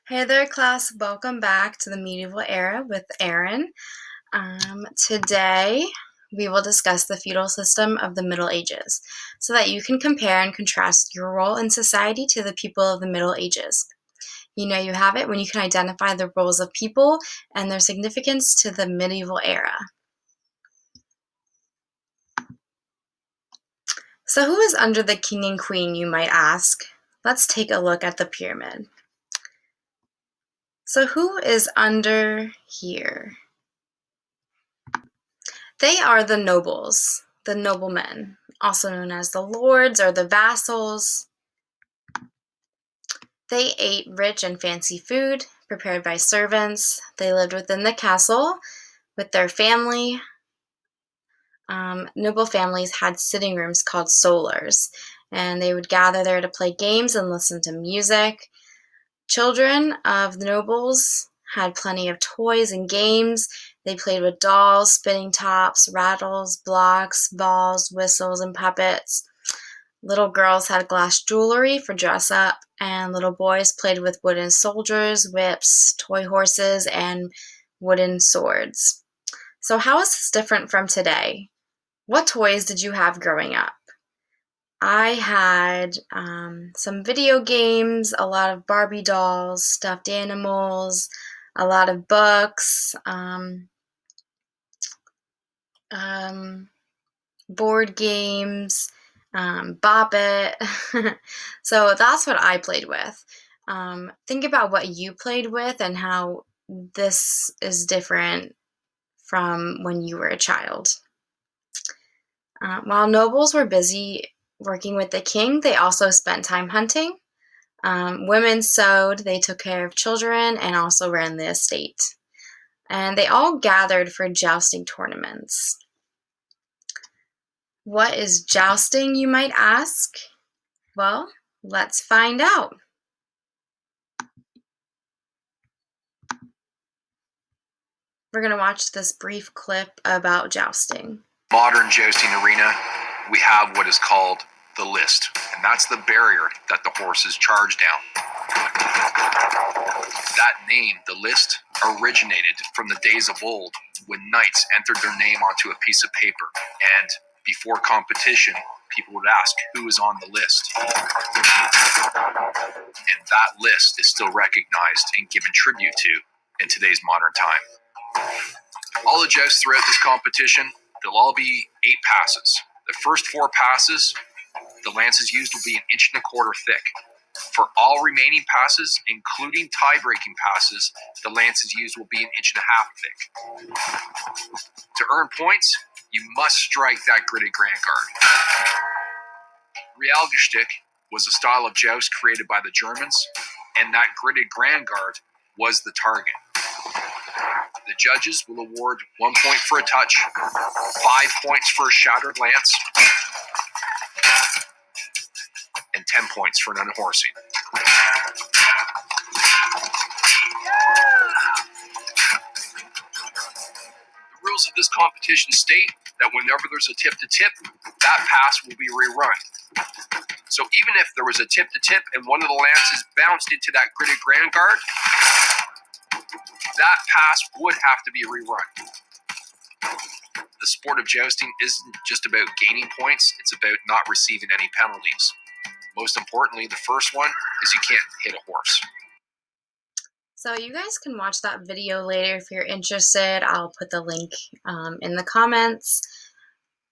Hey there, class. Welcome back to the medieval era with Erin. Today, we will discuss the feudal system of the Middle Ages so that you can compare and contrast your role in society to the people of the Middle Ages. You know you have it when you can identify the roles of people and their significance to the medieval era. So, who is under the king and queen, you might ask? Let's take a look at the pyramid. So, who is under here? They are the nobles, the noblemen, also known as the lords or the vassals. They ate rich and fancy food prepared by servants. They lived within the castle with their family. Noble families had sitting rooms called solars, and they would gather there to play games and listen to music. Children of the nobles had plenty of toys and games. They played with dolls, spinning tops, rattles, blocks, balls, whistles, and puppets. Little girls had glass jewelry for dress up, and little boys played with wooden soldiers, whips, toy horses, and wooden swords. So, how is this different from today? What toys did you have growing up? I had some video games, a lot of Barbie dolls, stuffed animals, a lot of books, board games, Bop It. So that's what I played with. Think about what you played with and how this is different from when you were a child. While nobles were busy working with the king, they also spent time hunting. Women sewed, they took care of children, and also ran the estate. And they all gathered for jousting tournaments. What is jousting, you might ask? Well, let's find out. We're going to watch this brief clip about jousting. Modern jousting arena, we have what is called the list, and that's the barrier that the horses charge down. That name, the list, originated from the days of old when knights entered their name onto a piece of paper, and before competition, people would ask who is on the list. And that list is still recognized and given tribute to in today's modern time. All the jousts throughout this competition, they'll all be 8 passes. The first 4 passes, the lances used will be 1.25 inches thick. For all remaining passes, including tie-breaking passes, the lances used will be 1.5 inches thick. To earn points, you must strike that gridded grand guard. Realgestick was a style of joust created by the Germans, and that gridded grand guard was the target. The judges will award 1 point for a touch, 5 points for a shattered lance, and 10 points for an unhorsing. The rules of this competition state that whenever there's a tip-to-tip, that pass will be rerun. So even if there was a tip-to-tip and one of the lances bounced into that gridded grand guard, that pass would have to be rerun. The sport of jousting isn't just about gaining points, it's about not receiving any penalties. Most importantly, the first one is you can't hit a horse. So you guys can watch that video later if you're interested. I'll put the link in the comments.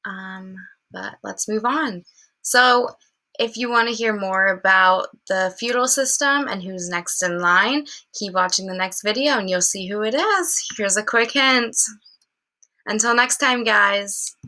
But let's move on. So if you want to hear more about the feudal system and who's next in line, keep watching the next video and you'll see who it is. Here's a quick hint. Until next time, guys.